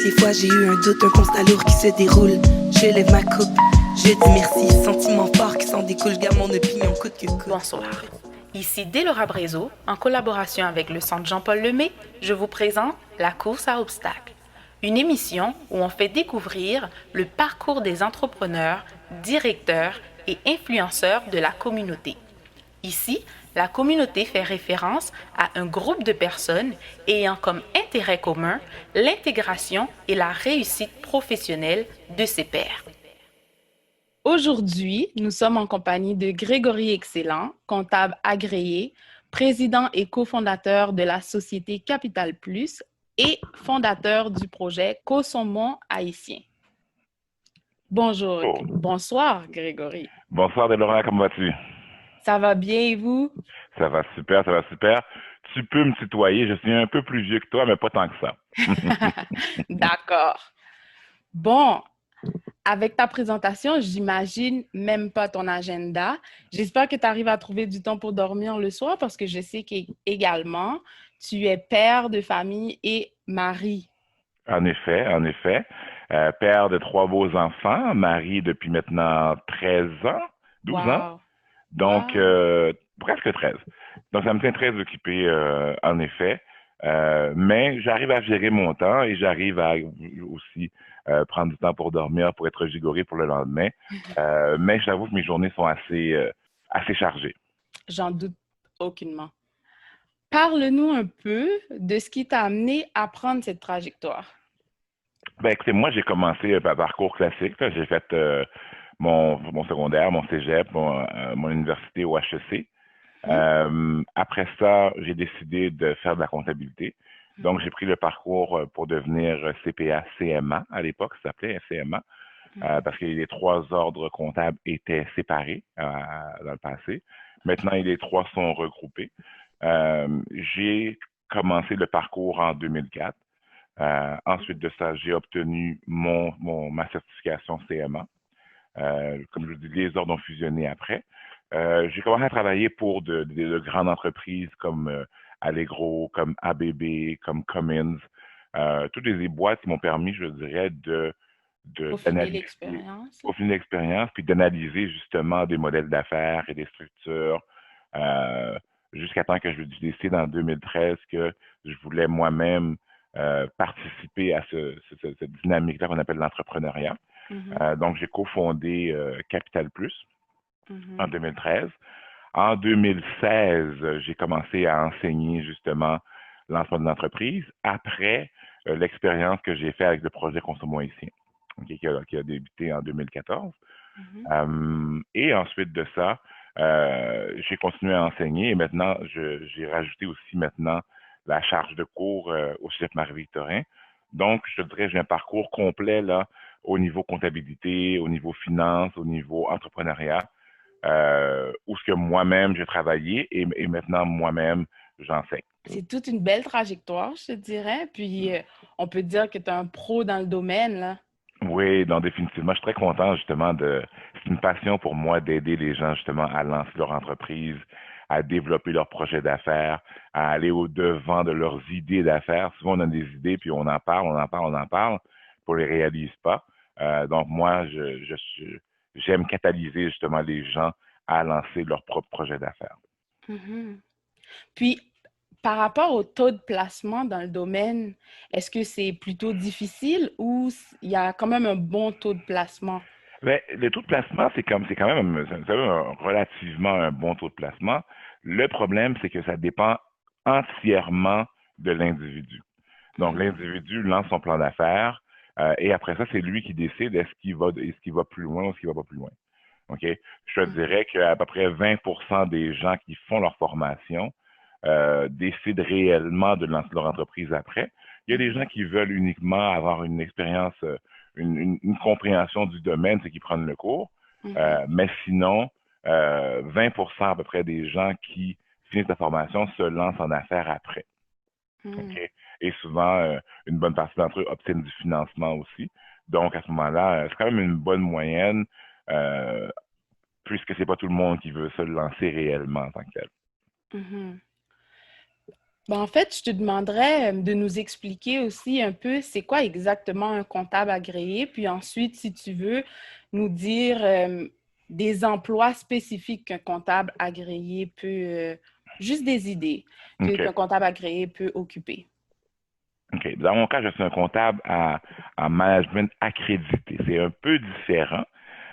des fois j'ai eu un doute, un constat lourd qui se déroule. Je lève ma coupe, je dis merci, sentiment fort qui s'en découle, je garde mon opinion coûte que coûte. Bonsoir. Ici Delora Brezo, en collaboration avec le Centre Jean-Paul Lemay, je vous présente La course à obstacles, une émission où on fait découvrir le parcours des entrepreneurs, directeurs et influenceurs de la communauté. Ici, la communauté fait référence à un groupe de personnes ayant comme intérêt commun l'intégration et la réussite professionnelle de ses pairs. Aujourd'hui, nous sommes en compagnie de Grégory Excellent, comptable agréé, président et cofondateur de la société Capital Plus et fondateur du projet Consommons haïtien. Bonsoir Grégory. Bonsoir Delora, comment vas-tu? Ça va bien et vous? Ça va super, ça va super. Tu peux me tutoyer, je suis un peu plus vieux que toi, mais pas tant que ça. D'accord. Bon, avec ta présentation, j'imagine même pas ton agenda. J'espère que tu arrives à trouver du temps pour dormir le soir parce que je sais qu'également, tu es père de famille et mari. En effet. Père de 3 beaux enfants, mari depuis maintenant 13 ans, 12 ans, Wow. donc Wow. presque 13. Donc ça me tient très occupé, en effet. Mais j'arrive à gérer mon temps et j'arrive à aussi prendre du temps pour dormir, pour être gigoré pour le lendemain. Mais j'avoue que mes journées sont assez chargées. J'en doute aucunement. Parle-nous un peu de ce qui t'a amené à prendre cette trajectoire. Ben, écoutez, moi, j'ai commencé par parcours classique, là. J'ai fait mon secondaire, mon cégep, mon université au HEC. Après ça, j'ai décidé de faire de la comptabilité. Donc, j'ai pris le parcours pour devenir CPA CMA à l'époque, ça s'appelait CMA, parce que les 3 ordres comptables étaient séparés dans le passé. Maintenant, les 3 sont regroupés. J'ai commencé le parcours en 2004. Ensuite de ça, j'ai obtenu ma certification CMA. Comme je vous dis, les ordres ont fusionné après. J'ai commencé à travailler pour de grandes entreprises comme Allegro, comme ABB, comme Cummins. Toutes les boîtes qui m'ont permis, je dirais, Peaufiner d'analyser, l'expérience. au fil de l'expérience, puis d'analyser justement des modèles d'affaires et des structures, euh, jusqu'à temps que je décide en 2013 que je voulais moi-même participer à cette dynamique-là qu'on appelle l'entrepreneuriat. Donc, j'ai cofondé Capital Plus en 2013. En 2016, j'ai commencé à enseigner justement lancement de l'entreprise après l'expérience que j'ai faite avec le projet Consommons haïtien, okay, qui a débuté en 2014. Et ensuite de ça, j'ai continué à enseigner et maintenant, j'ai rajouté aussi maintenant la charge de cours au Cégep Marie-Victorin. Donc, je te dirais, j'ai un parcours complet là au niveau comptabilité, au niveau finance, au niveau entrepreneuriat, où ce que moi-même j'ai travaillé et maintenant moi-même j'enseigne. C'est toute une belle trajectoire, je te dirais. Puis, on peut dire que tu es un pro dans le domaine, là. Oui, non, définitivement. Je suis très content justement c'est une passion pour moi d'aider les gens justement à lancer leur entreprise, à développer leurs projets d'affaires, à aller au-devant de leurs idées d'affaires. Souvent, on a des idées, puis on en parle, puis on les réalise pas. Donc, moi, j'aime catalyser justement les gens à lancer leur propre projet d'affaires. Mhm. Puis, par rapport au taux de placement dans le domaine, est-ce que c'est plutôt difficile ou il y a quand même un bon taux de placement? Mais le taux de placement, c'est quand même relativement un bon taux de placement. Le problème, c'est que ça dépend entièrement de l'individu. Donc, l'individu lance son plan d'affaires et après ça, c'est lui qui décide est-ce qu'il va plus loin ou est-ce qu'il va pas plus loin. OK? Je te dirais qu'à peu près 20% des gens qui font leur formation décident réellement de lancer leur entreprise après. Il y a des gens qui veulent uniquement avoir une expérience, une compréhension du domaine, c'est qu'ils prennent le cours. Mais sinon, 20% à peu près des gens qui finissent la formation se lancent en affaires après. OK? Et souvent, une bonne partie d'entre eux obtiennent du financement aussi. Donc, à ce moment-là, c'est quand même une bonne moyenne, euh, puisque c'est pas tout le monde qui veut se lancer réellement en tant que tel. Mhm. Ben, en fait, je te demanderais de nous expliquer aussi un peu c'est quoi exactement un comptable agréé, puis ensuite, si tu veux, nous dire des emplois spécifiques qu'un comptable agréé peut, juste des idées qu'un OK. comptable agréé peut occuper. OK. Dans mon cas, je suis un comptable en management accrédité. C'est un peu différent.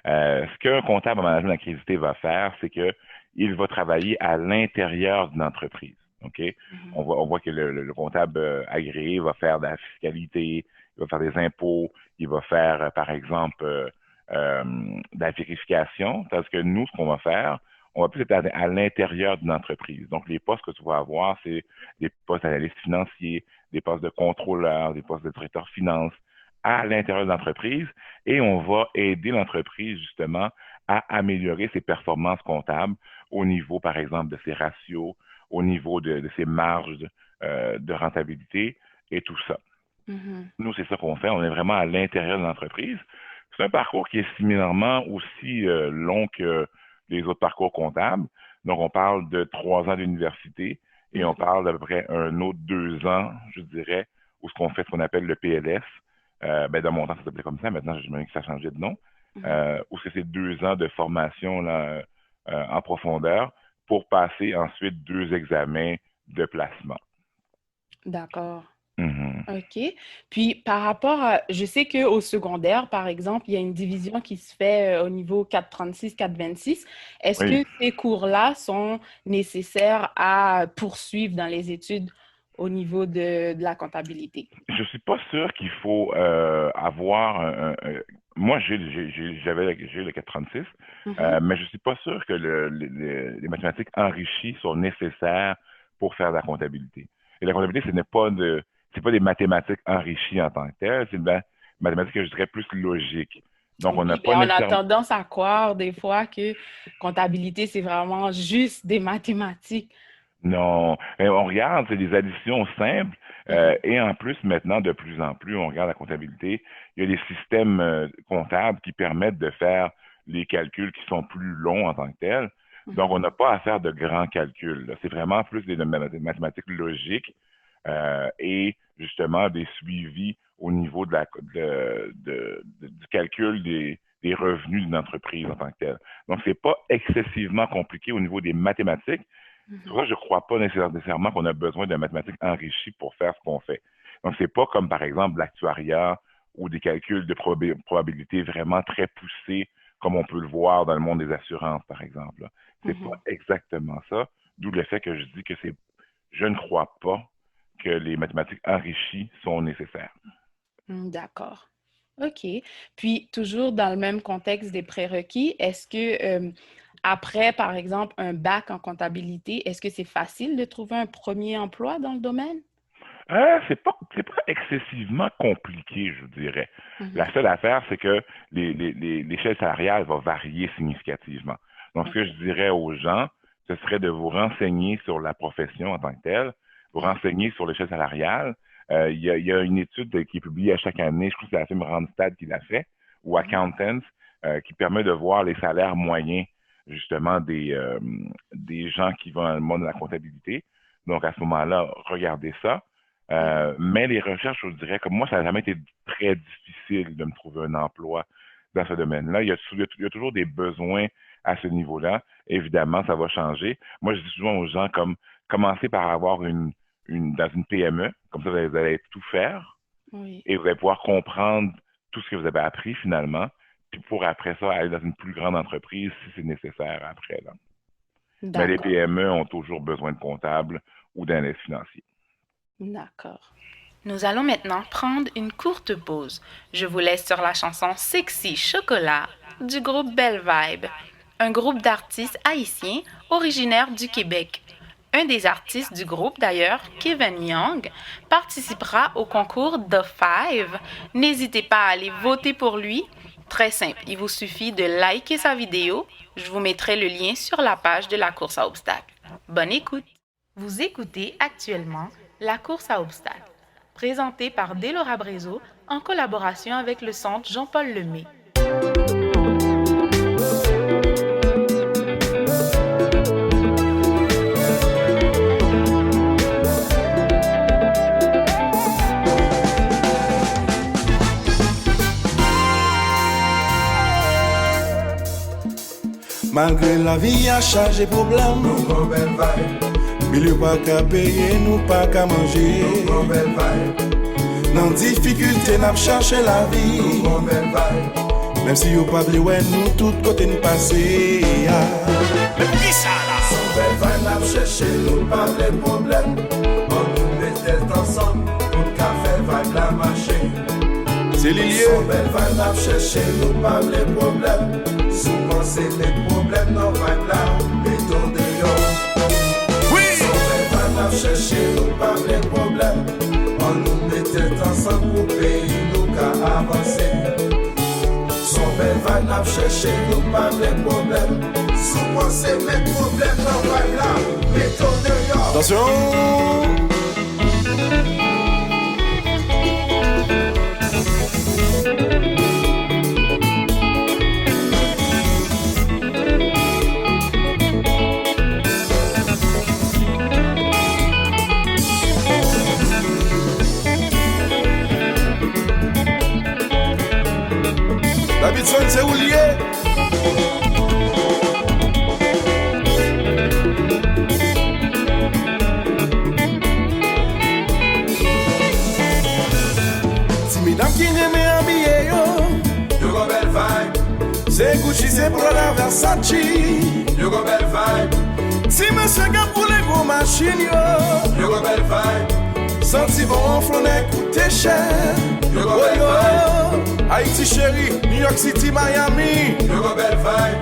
Ce qu'un comptable en management accrédité va faire, c'est que il va travailler à l'intérieur d'une entreprise. OK? Mhm. On voit que le comptable agréé va faire de la fiscalité, il va faire des impôts, il va faire, par exemple, de la vérification. Parce que nous, ce qu'on va faire, on va plus être à l'intérieur d'une entreprise. Donc, les postes que tu vas avoir, c'est des postes d'analyste financier, des postes de contrôleur, des postes de directeur finance à l'intérieur de l'entreprise et on va aider l'entreprise justement à améliorer ses performances comptables au niveau, par exemple, de ses ratios, au niveau de ses marges de rentabilité et tout ça. Mhm. Nous, c'est ça qu'on fait. On est vraiment à l'intérieur de l'entreprise. C'est un parcours qui est similairement aussi long que les autres parcours comptables. Donc, on parle de 3 ans d'université et on Mhm. parle d'à peu près un autre 2 ans, je dirais, où ce qu'on fait ce qu'on appelle le PLS. Ben, dans mon temps, ça s'appelait comme ça. Maintenant, j'imagine que ça a changé de nom. Mhm. Où c'est 2 ans de formation là, en profondeur pour passer ensuite 2 examens de placement. D'accord. Mhm. OK. Puis par rapport à, je sais qu'au secondaire, par exemple, il y a une division qui se fait au niveau 436, 426. Est-ce Oui. que ces cours-là sont nécessaires à poursuivre dans les études au niveau de la comptabilité? Je suis pas sûr qu'il faut avoir moi j'ai le 436, Mhm. mais je suis pas sûr que les mathématiques enrichies sont nécessaires pour faire de la comptabilité. Et la comptabilité, c'est pas des mathématiques enrichies en tant que telles, c'est de la mathématique que je dirais plus logique. Donc on n'a Oui, pas ben on a nécessairement tendance à croire des fois que comptabilité, c'est vraiment juste des mathématiques. non, mais on regarde, c'est des additions simples Mhm. et en plus maintenant de plus en plus, on regarde la comptabilité. Il y a des systèmes comptables qui permettent de faire les calculs qui sont plus longs en tant que tels. Donc, Mhm. on n'a pas à faire de grands calculs, là. C'est vraiment plus des mathématiques logiques et justement des suivis au niveau du calcul des revenus d'une entreprise en tant que telle. Donc, c'est pas excessivement compliqué au niveau des mathématiques. C'est Mhm. pour ça que je ne crois pas nécessairement qu'on a besoin de mathématiques enrichies pour faire ce qu'on fait. Donc, c'est pas comme, par exemple, l'actuariat ou des calculs de probabilité vraiment très poussés, comme on peut le voir dans le monde des assurances, par exemple. C'est pas Mhm. exactement ça, d'où le fait que je dis que je ne crois pas que les mathématiques enrichies sont nécessaires. D'accord. OK. Puis, toujours dans le même contexte des prérequis, est-ce que après, par exemple, un bac en comptabilité, est-ce que c'est facile de trouver un premier emploi dans le domaine? C'est pas excessivement compliqué, je dirais. Mhm. La seule affaire, c'est que l'échelle salariale va varier significativement. Donc, ce que je OK. dirais aux gens, ce serait de vous renseigner sur la profession en tant que telle, vous Mhm. renseigner sur l'échelle salariale. Il y a une étude qui est publiée à chaque année, je crois que c'est la firme Randstad qui l'a fait, ou Mhm. Accountants, qui permet de voir les salaires moyens, justement, des gens qui vont dans le monde de la comptabilité. Donc, à ce moment-là, regardez ça. Mhm. Mais les recherches, je vous dirais, comme moi, ça n'a jamais été très difficile de me trouver un emploi dans ce domaine-là. Il y a toujours des besoins à ce niveau-là. Évidemment, ça va changer. Moi, je dis souvent aux gens comme commencez par avoir dans une PME, comme ça, vous allez tout faire Oui. et vous allez pouvoir comprendre tout ce que vous avez appris finalement, puis pour après ça, aller dans une plus grande entreprise si c'est nécessaire après, là. Mais les D'accord. PME ont toujours besoin de comptables ou d'analyste financier. D'accord. Nous allons maintenant prendre une courte pause. Je vous laisse sur la chanson Sexy Chocolat du groupe Belle Vibe, un groupe d'artistes haïtiens originaires du Québec. Un des artistes du groupe, d'ailleurs, Kevin Young, participera au concours The Five. N'hésitez pas à aller voter pour lui. Très simple, il vous suffit de liker sa vidéo. Je vous mettrai le lien sur la page de la course à obstacles. Bonne écoute! Vous écoutez actuellement la course à obstacles, présentée par Delora Brezo en collaboration avec le Centre Jean-Paul Lemay. Malgré la vie a chargé problème, nous gon belle vibe. milieu pas qu'à payer, nous pas qu'à manger. Nous gon belle vibe. Dans difficulté, n'a cherché la vie. Nous gon belle vibe. Même si yo pas vle ouais, nous tout côté nous passer. Mais qui ça là? Son belle vibe n'a cherché, nous pas les problèmes. On nous met ensemble, pour qu'à faire vibe la marcher. C'est l'ilieu. Son belle vibe n'a cherché, nous pas les problèmes. Souvent c'est les problèmes, non vibe là, mettons dehors. Oui. Son belle vibe n'a cherché, nous pas les problèmes. On nous mettait ensemble pour pays, nous qu'à avancer. Son belle vibe n'a cherché, nous pas les problèmes. Souvent c'est les problèmes, non vibe là, mettons dehors. Attention. Davidson, c'est où lié? Si mesdames qui aiment habiller yo, You go belle vibe, c'est Gucci, c'est Prada, Versace. you go belle vibe, Si monsieur gars pour les gros machines yo, you go belle vibe, senti bon flonnet coûte cher. you go Oh belle vibe, yo, Haïti chéri, New York City, Miami. you go belle vibe,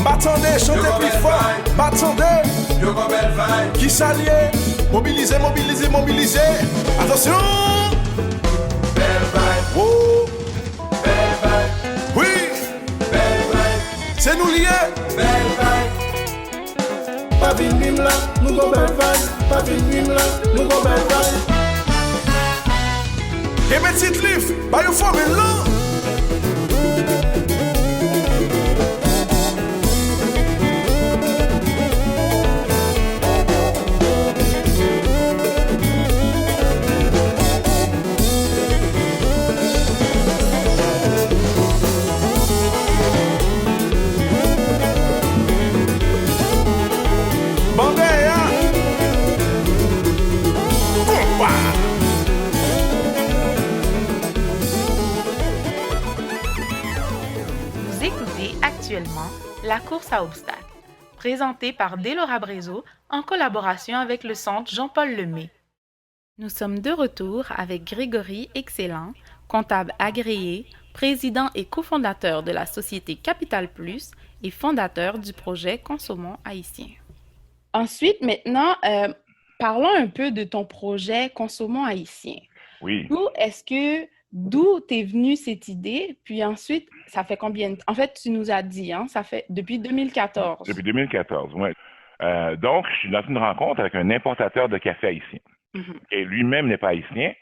M'attendez, chantez plus fort. M'attendez, you go belle vibe, qui s'allie. Mobilisez, mobilisez, mobilisez. Attention. belle vibe, Oh, belle vibe, oui, belle vibe, c'est nous liés. belle vibe. Pas vin mim là, nous go belle vibe. Pas vin mim là, nous go belle vibe. Et mes petites livres, bah you formule là. Vous écoutez actuellement La course à obstacles, présentée par Delora Brezo en collaboration avec le Centre Jean-Paul Lemay. Nous sommes de retour avec Grégory Excellent, comptable agréé, président et cofondateur de la société Capital Plus et fondateur du projet Consommons haïtien. Ensuite, maintenant, parlons un peu de ton projet Consommons haïtien. Oui. D'où t'es venue cette idée? Puis ensuite, ça fait combien de temps? En fait, tu nous as dit, hein, ça fait depuis 2014. Depuis 2014, oui. Donc, je suis dans une rencontre avec un importateur de café haïtien. Mhm. Et lui-même n'est pas haïtien,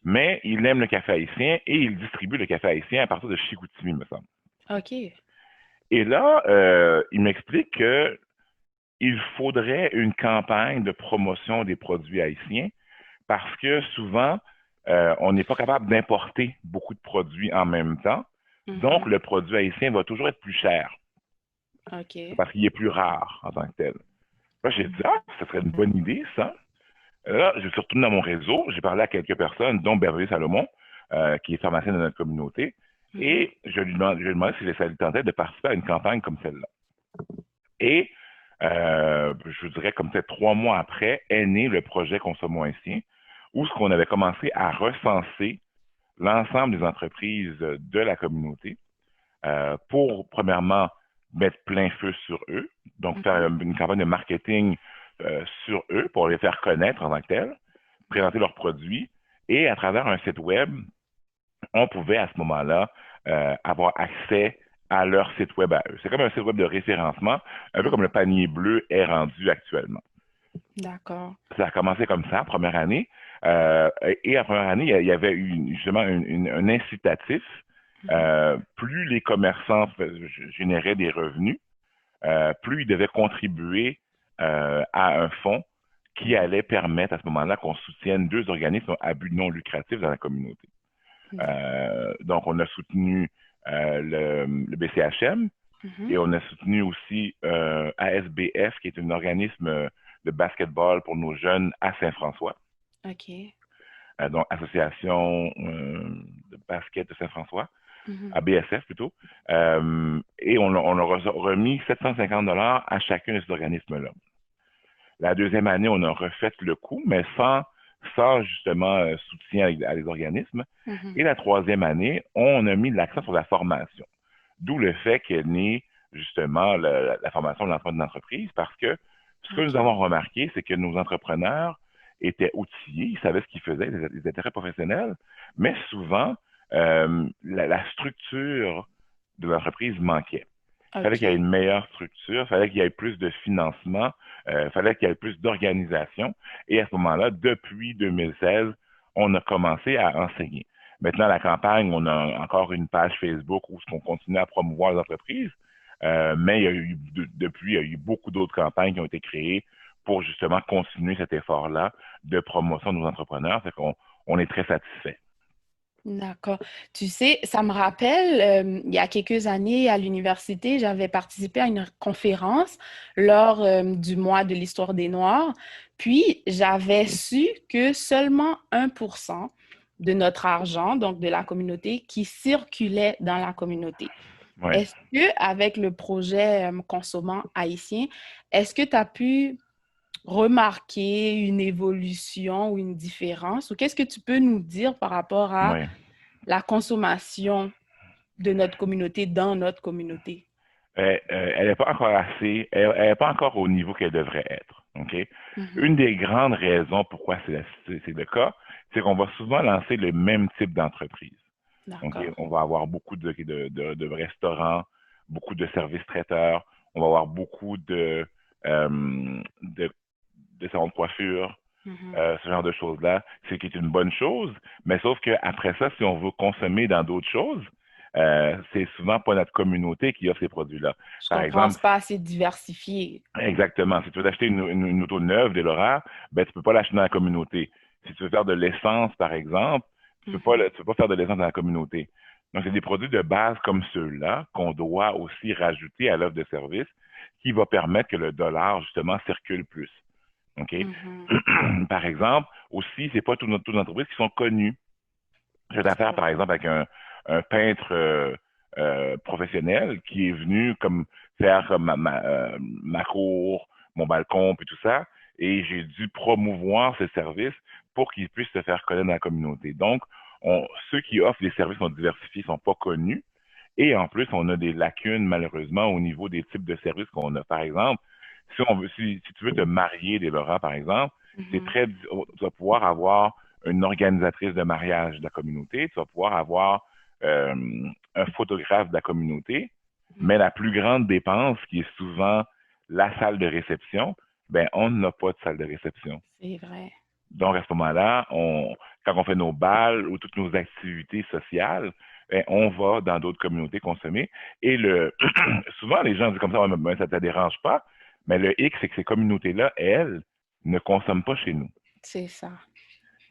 mais il aime le café haïtien et il distribue le café haïtien à partir de Chicoutimi, me semble. OK. Et là, il m'explique que il faudrait une campagne de promotion des produits haïtiens parce que souvent, on n'est pas capable d'importer beaucoup de produits en même temps. Mhm. Donc, le produit haïtien va toujours être plus cher OK. parce qu'il est plus rare en tant que tel. Là, j'ai dit, ça serait une bonne idée, ça. Là, je suis retourné dans mon réseau, j'ai parlé à quelques personnes, dont Beverly Salomon, qui est pharmacien de notre communauté, et je lui ai demandé si ça lui tentait de participer à une campagne comme celle-là. Et je vous dirais, comme ça, 3 mois après, est né le projet Consommons haïtien, où ce qu'on avait commencé à recenser l'ensemble des entreprises de la communauté pour, premièrement, mettre plein feu sur eux, donc faire une campagne de marketing sur eux pour les faire connaître en tant que tels, présenter leurs produits, et à travers un site web, on pouvait à ce moment-là avoir accès à leur site web à eux. C'est comme un site web de référencement, un peu comme le panier bleu est rendu actuellement. D'accord. Ça a commencé comme ça, première année. Et en première année, il y avait justement un incitatif. Plus les commerçants généraient des revenus, plus ils devaient contribuer à un fonds qui allait permettre à ce moment-là qu'on soutienne 2 organismes à but non lucratif dans la communauté. Donc, on a soutenu le BCHM, Mhm. Et on a soutenu aussi ASBF, qui est un organisme de basketball pour nos jeunes à Saint-François. OK. Donc Association de basket de Saint-François, Mhm. ABSF plutôt. Et on leur a remis 750 $ à chacun de ces organismes-là. La deuxième année, on a refait le coup, mais sans justement soutien à les organismes. Mhm. Et la troisième année, on a mis l'accent sur la formation. D'où le fait qu'est née justement la formation de l'entrepreneur d'entreprise, parce que ce que nous OK. avons remarqué, c'est que nos entrepreneurs étaient outillés, ils savaient ce qu'ils faisaient, ils étaient très professionnels, mais souvent, la structure de l'entreprise manquait. Il fallait qu'il y ait OK. une meilleure structure, il fallait qu'il y ait plus de financement, il fallait qu'il y ait plus d'organisation. Et à ce moment-là, depuis 2016, on a commencé à enseigner. Maintenant, la campagne, on a encore une page Facebook où on continue à promouvoir les entreprises, mais il y a eu, depuis, il y a eu beaucoup d'autres campagnes qui ont été créées pour justement continuer cet effort-là de promotion de nos entrepreneurs. Fait qu'on on est très satisfait. D'accord. Tu sais, ça me rappelle, il y a quelques années à l'université, j'avais participé à une conférence lors du mois de l'histoire des Noirs, puis j'avais su que seulement 1% de notre argent, donc de la communauté, qui circulait dans la communauté. Ouais. Est-ce que avec le projet Consommant haïtien, est-ce que tu as pu remarquer une évolution ou une différence? Ou qu'est-ce que tu peux nous dire par rapport à Ouais. la consommation de notre communauté dans notre communauté? Elle n'est pas encore elle n'est pas encore au niveau qu'elle devrait être. OK? Mhm. Une des grandes raisons pourquoi c'est le cas, c'est qu'on va souvent lancer le même type d'entreprise. OK? D'accord. On va avoir beaucoup de restaurants, beaucoup de services traiteurs, on va avoir beaucoup de, de salons de coiffure, Mhm. ce genre de choses-là, c'est qui est une bonne chose, mais sauf qu'après ça, si on veut consommer dans d'autres choses, c'est souvent pas notre communauté qui offre ces produits-là. Je Par comprends, exemple, c'est pas assez diversifié. exactement, si tu veux acheter une auto neuve d'Elora, ben tu peux pas l'acheter dans la communauté. Si tu veux faire de l'essence, par exemple, Mhm. tu peux pas faire de l'essence dans la communauté. Donc, c'est des produits de base comme ceux-là qu'on doit aussi rajouter à l'offre de service qui va permettre que le dollar, justement, circule plus. OK? Mhm. Par exemple, aussi, c'est pas toutes nos entreprises qui sont connues. J'ai C'est affaire, par vrai. exemple, avec un peintre professionnel qui est venu comme faire ma cour, mon balcon, puis tout ça, et j'ai dû promouvoir ce service pour qu'il puisse se faire connaître dans la communauté. Donc, ceux qui offrent des services non diversifiés sont pas connus, et en plus, on a des lacunes, malheureusement, au niveau des types de services qu'on a. Par exemple, si tu veux te marier, des Laurent, par exemple, Mhm. tu vas pouvoir avoir une organisatrice de mariage de la communauté, tu vas pouvoir avoir euh, un photographe de la communauté, mais Mhm. la plus grande dépense, qui est souvent la salle de réception, ben, on n'a pas de salle de réception. C'est vrai. Donc, à ce moment-là, quand on fait nos balles ou toutes nos activités sociales, ben, on va dans d'autres communautés consommer. Et souvent, les gens disent comme ça, ouais, mais ça ne te dérange pas. Mais le X, c'est que ces communautés-là, elles, ne consomment pas chez nous. C'est ça.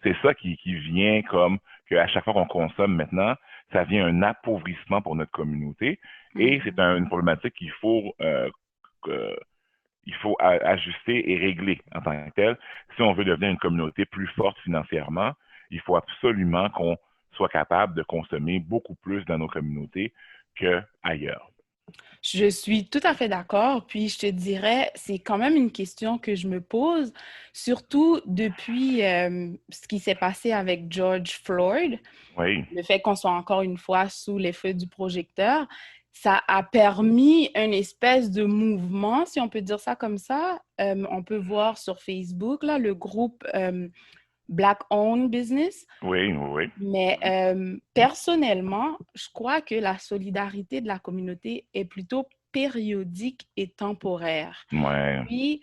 C'est ça qui vient comme qu'à chaque fois qu'on consomme maintenant, ça vient un appauvrissement pour notre communauté. Et c'est Mhm. une problématique il faut ajuster et régler en tant que tel. Si on veut devenir une communauté plus forte financièrement, il faut absolument qu'on soit capable de consommer beaucoup plus dans nos communautés qu'ailleurs. Je suis tout à fait d'accord. Puis je te dirais, c'est quand même une question que je me pose, surtout depuis ce qui s'est passé avec George Floyd. Oui, Le fait qu'on soit encore une fois sous les feux du projecteur, ça a permis une espèce de mouvement, si on peut dire ça comme ça. On peut voir sur Facebook, là, le groupe Black Owned Business. oui, oui, Mais personnellement, je crois que la solidarité de la communauté est plutôt périodique et temporaire. oui. Ouais. Puis,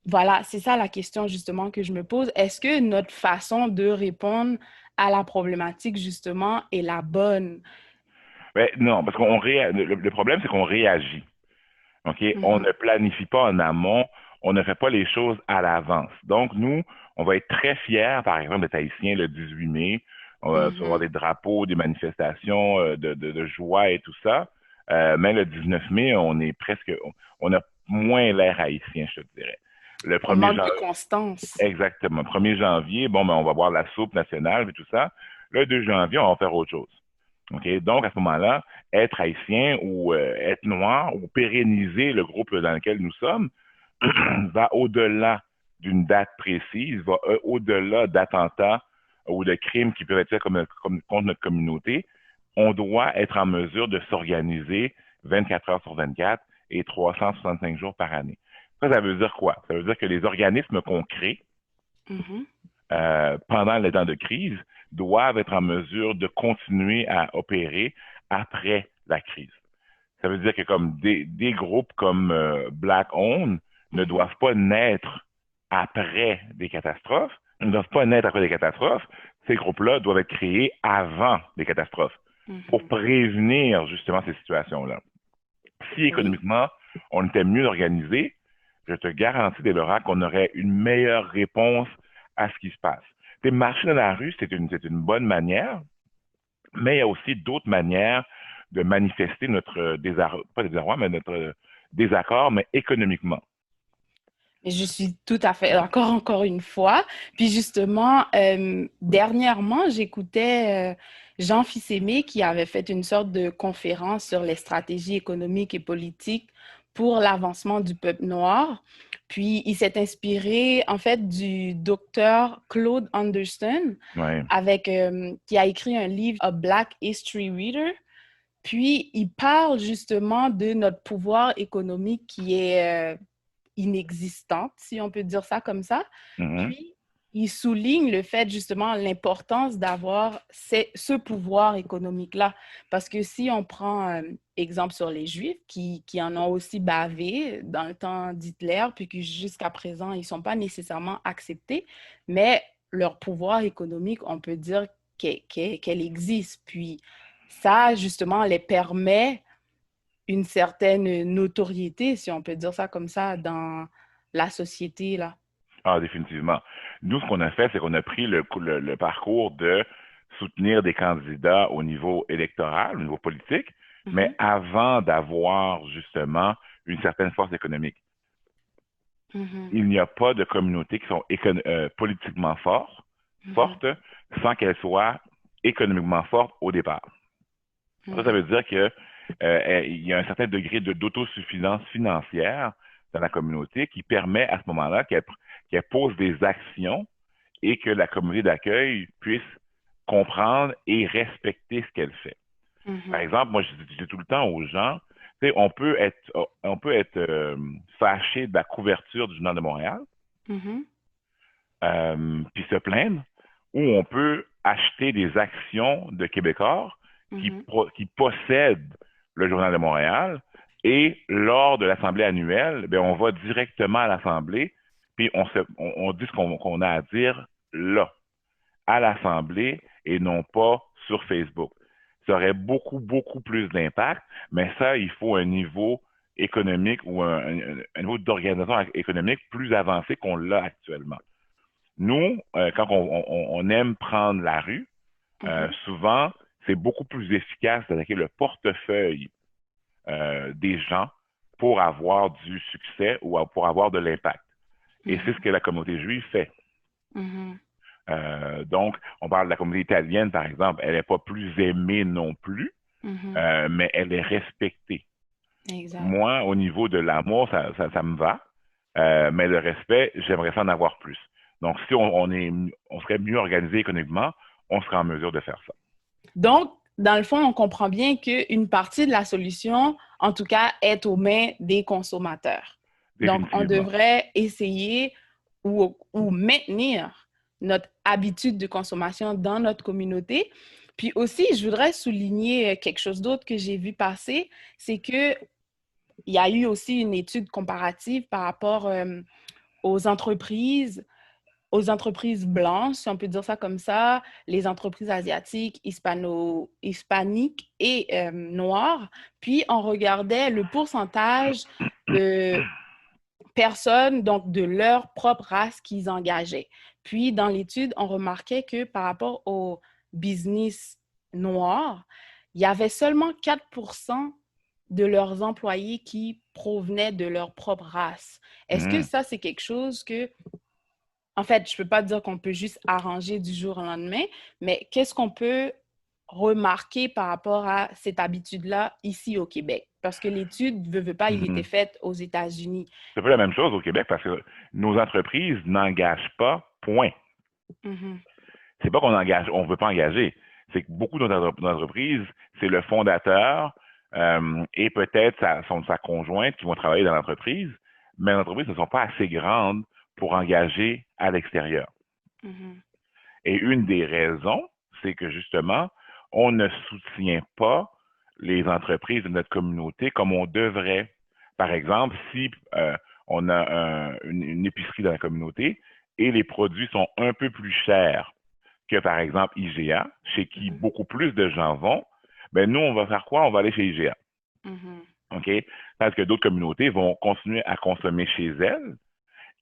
voilà, c'est ça la question justement que je me pose. Est-ce que notre façon de répondre à la problématique justement est la bonne? Ben, non, parce le problème, c'est qu'on réagit. OK? On Mhm, ne planifie pas en amont, on ne fait pas les choses à l'avance. Donc, nous, on va être très fiers, par exemple, d'être haïtiens le 18 mai. On va avoir mhm, des drapeaux, des manifestations de joie et tout ça. Mais le 19 mai, on a moins l'air haïtien, je te dirais. Le On 1er manque de janvier, constance. exactement. 1er janvier, bon, ben, on va boire la soupe nationale et tout ça. Le 2 janvier, on va faire autre chose. OK? Donc, à ce moment-là, être haïtien ou être noir ou pérenniser le groupe dans lequel nous sommes va au-delà d'une date précise, va au-delà d'attentats ou de crimes qui peuvent être faits contre notre communauté. On doit être en mesure de s'organiser 24 heures sur 24 et 365 jours par année. Ça veut dire quoi? Ça veut dire que les organismes qu'on crée pendant les temps de crise doivent être en mesure de continuer à opérer après la crise. Ça veut dire que comme des groupes comme Black Owned ne doivent pas naître après des catastrophes, ne doivent pas naître après des catastrophes. Ces groupes-là doivent être créés avant des catastrophes pour prévenir justement ces situations-là. Si économiquement, on était mieux organisé, je te garantis, Déborah, qu'on aurait une meilleure réponse à ce qui se passe. Marcher dans la rue, c'est une bonne manière, mais il y a aussi d'autres manières de manifester notre désarroi, mais notre désaccord, mais économiquement. Et je suis tout à fait d'accord encore une fois. Puis justement, dernièrement, j'écoutais Jean Fils-Aimé qui avait fait une sorte de conférence sur les stratégies économiques et politiques pour l'avancement du peuple noir. Puis il s'est inspiré en fait du docteur Claude Anderson, qui a écrit un livre, A Black History Reader. Puis il parle justement de notre pouvoir économique qui est inexistante, si on peut dire ça comme ça. Puis, il souligne le fait, justement, l'importance d'avoir ce pouvoir économique-là. Parce que si on prend exemple sur les Juifs, qui en ont aussi bavé dans le temps d'Hitler, puis que jusqu'à présent, ils ne sont pas nécessairement acceptés, mais leur pouvoir économique, on peut dire qu'elle existe. Puis ça, justement, les permet une certaine notoriété, si on peut dire ça comme ça, dans la société, là. Ah, définitivement. Nous, ce qu'on a fait, c'est qu'on a pris le parcours de soutenir des candidats au niveau électoral, au niveau politique, mais avant d'avoir justement une certaine force économique. Il n'y a pas de communautés qui sont politiquement fortes sans qu'elles soient économiquement fortes au départ. Ça veut dire que il y a un certain degré d'autosuffisance financière dans la communauté qui permet à ce moment-là qu'elle pose des actions et que la communauté d'accueil puisse comprendre et respecter ce qu'elle fait. Par exemple, moi, je dis tout le temps aux gens, tu sais, on peut être fâché de la couverture du Journal de Montréal, puis se plaindre, ou on peut acheter des actions de Québécois qui possèdent le Journal de Montréal, et lors de l'Assemblée annuelle, bien, on va directement à l'Assemblée, puis on dit ce qu'on a à dire là, à l'Assemblée, et non pas sur Facebook. Ça aurait beaucoup, beaucoup plus d'impact, mais ça, il faut un niveau économique ou un niveau d'organisation économique plus avancé qu'on l'a actuellement. Nous, quand on aime prendre la rue, souvent, c'est beaucoup plus efficace d'attaquer le portefeuille des gens pour avoir du succès ou pour avoir de l'impact. Et c'est ce que la communauté juive fait. Donc, on parle de la communauté italienne, par exemple. Elle n'est pas plus aimée non plus, mais elle est respectée. Exact. Moi, au niveau de l'amour, ça me va. Mais le respect, j'aimerais ça en avoir plus. Donc, si on serait mieux organisé économiquement, on serait en mesure de faire ça. Donc, dans le fond, on comprend bien qu'une partie de la solution, en tout cas, est aux mains des consommateurs. Donc, on devrait essayer ou maintenir notre habitude de consommation dans notre communauté. Puis aussi, je voudrais souligner quelque chose d'autre que j'ai vu passer, c'est qu'il y a eu aussi une étude comparative par rapport aux entreprises blanches, si on peut dire ça comme ça, les entreprises asiatiques, hispaniques et noires. Puis, on regardait le pourcentage de personnes, donc de leur propre race qu'ils engageaient. Puis, dans l'étude, on remarquait que par rapport au business noir, il y avait seulement 4% de leurs employés qui provenaient de leur propre race. Est-ce que Mhm. ça, c'est quelque chose que, en fait, je peux pas dire qu'on peut juste arranger du jour au lendemain, mais qu'est-ce qu'on peut remarquer par rapport à cette habitude-là ici au Québec? Parce que l'étude, veut pas, il était Mhm. faite aux États-Unis. C'est un peu la même chose au Québec parce que nos entreprises n'engagent pas, point. Mhm, C'est pas on veut pas engager. C'est que beaucoup d'entreprises, c'est le fondateur et peut-être sa conjointe qui vont travailler dans l'entreprise, mais les entreprises ne sont pas assez grandes pour engager à l'extérieur. mhm, Et une des raisons, c'est que justement, on ne soutient pas les entreprises de notre communauté comme on devrait. Par exemple, si on a une épicerie dans la communauté et les produits sont un peu plus chers que, par exemple, IGA, chez qui mhm, beaucoup plus de gens vont, ben nous, on va faire quoi? On va aller chez IGA. mhm, OK? Parce que d'autres communautés vont continuer à consommer chez elles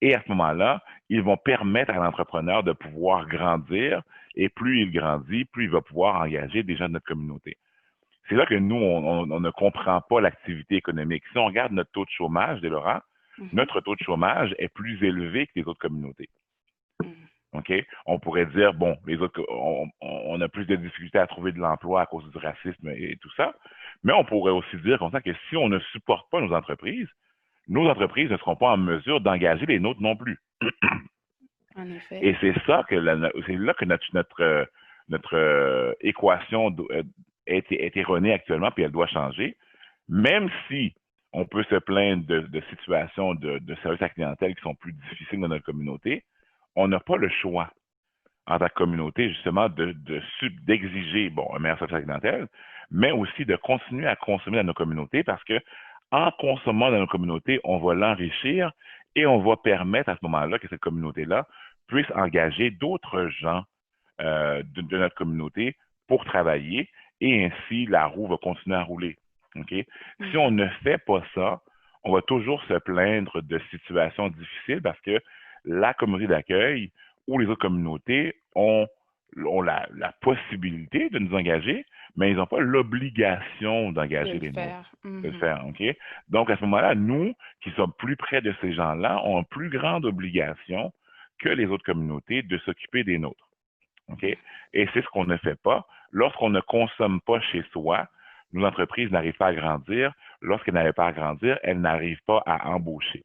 et à ce moment-là, ils vont permettre à l'entrepreneur de pouvoir grandir et plus il grandit, plus il va pouvoir engager des gens de notre communauté. C'est là que nous, on ne comprend pas l'activité économique. Si on regarde notre taux de chômage, Laurent, mhm, notre taux de chômage est plus élevé que les autres communautés. mhm. OK? On pourrait dire, bon, les autres, on a plus de difficultés à trouver de l'emploi à cause du racisme et tout ça. Mais on pourrait aussi dire comme ça que si on ne supporte pas nos entreprises ne seront pas en mesure d'engager les nôtres non plus. En effet. Et c'est ça que c'est là que notre équation est erronée actuellement, puis elle doit changer. Même si on peut se plaindre de situations de services à clientèle qui sont plus difficiles dans notre communauté, on n'a pas le choix en tant que communauté, justement, d'exiger, bon, un meilleur service à la clientèle, mais aussi de continuer à consommer dans nos communautés parce que en consommant dans nos communautés, on va l'enrichir et on va permettre à ce moment-là que cette communauté-là puisse engager d'autres gens de notre communauté pour travailler et ainsi la roue va continuer à rouler. Okay? Si on Mhm. ne fait pas ça, on va toujours se plaindre de situations difficiles parce que la communauté d'accueil ou les autres communautés ont la possibilité de nous engager, mais ils n'ont pas l'obligation De d'engager le les nôtres, faire. de le Mhm. faire. OK? Donc, à ce moment-là, nous, qui sommes plus près de ces gens-là, ont une plus grande obligation que les autres communautés de s'occuper des nôtres. OK? Mhm. Et c'est ce qu'on ne fait pas. Lorsqu'on ne consomme pas chez soi, nos entreprises n'arrivent pas à grandir. Lorsqu'elles n'arrivent pas à grandir, elles n'arrivent pas à embaucher.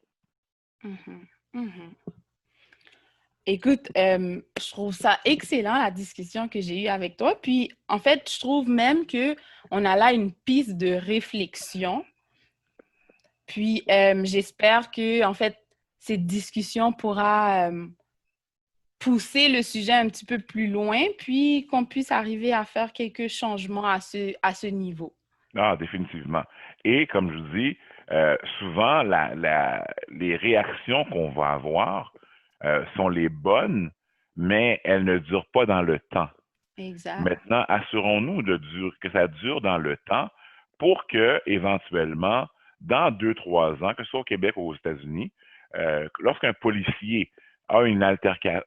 Mhm. Mhm. Écoute, je trouve ça excellent, la discussion que j'ai eue avec toi. Puis, en fait, je trouve même que on a là une piste de réflexion. Puis, j'espère que, en fait, cette discussion pourra pousser le sujet un petit peu plus loin, puis qu'on puisse arriver à faire quelques changements à ce niveau. Ah, définitivement. Et comme je vous dis, souvent, les réactions qu'on va avoir sont les bonnes, mais elles ne durent pas dans le temps. Exact. Maintenant, assurons-nous que ça dure dans le temps pour que, éventuellement, dans 2, 3 ans, que ce soit au Québec ou aux États-Unis, lorsqu'un policier a une altercation,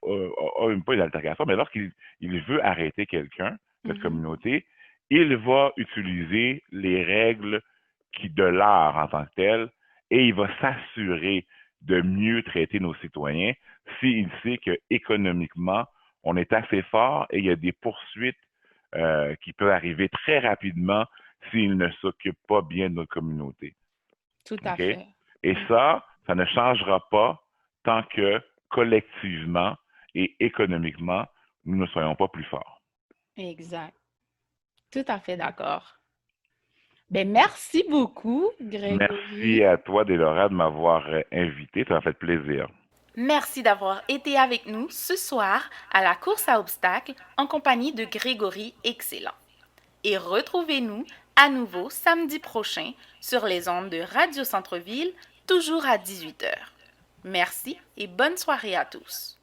pas une altercation, mais lorsqu'il veut arrêter quelqu'un, notre Mhm. communauté, il va utiliser les règles de l'art en tant que tel et il va s'assurer de mieux traiter nos citoyens s'il sait que économiquement, on est assez fort et il y a des poursuites qui peuvent arriver très rapidement s'ils ne s'occupent pas bien de notre communauté. Tout à OK? fait. Et Mhm. ça ne changera pas tant que collectivement et économiquement, nous ne soyons pas plus forts. Exact. Tout à fait d'accord. Ben, merci beaucoup, Merci Grégory. à toi, Délora, de m'avoir invité. Ça m'a fait plaisir. Merci d'avoir été avec nous ce soir à la course à obstacles en compagnie de Grégory Excellent. Et retrouvez-nous à nouveau samedi prochain sur les ondes de Radio Centre-Ville, toujours à 18h. Merci et bonne soirée à tous.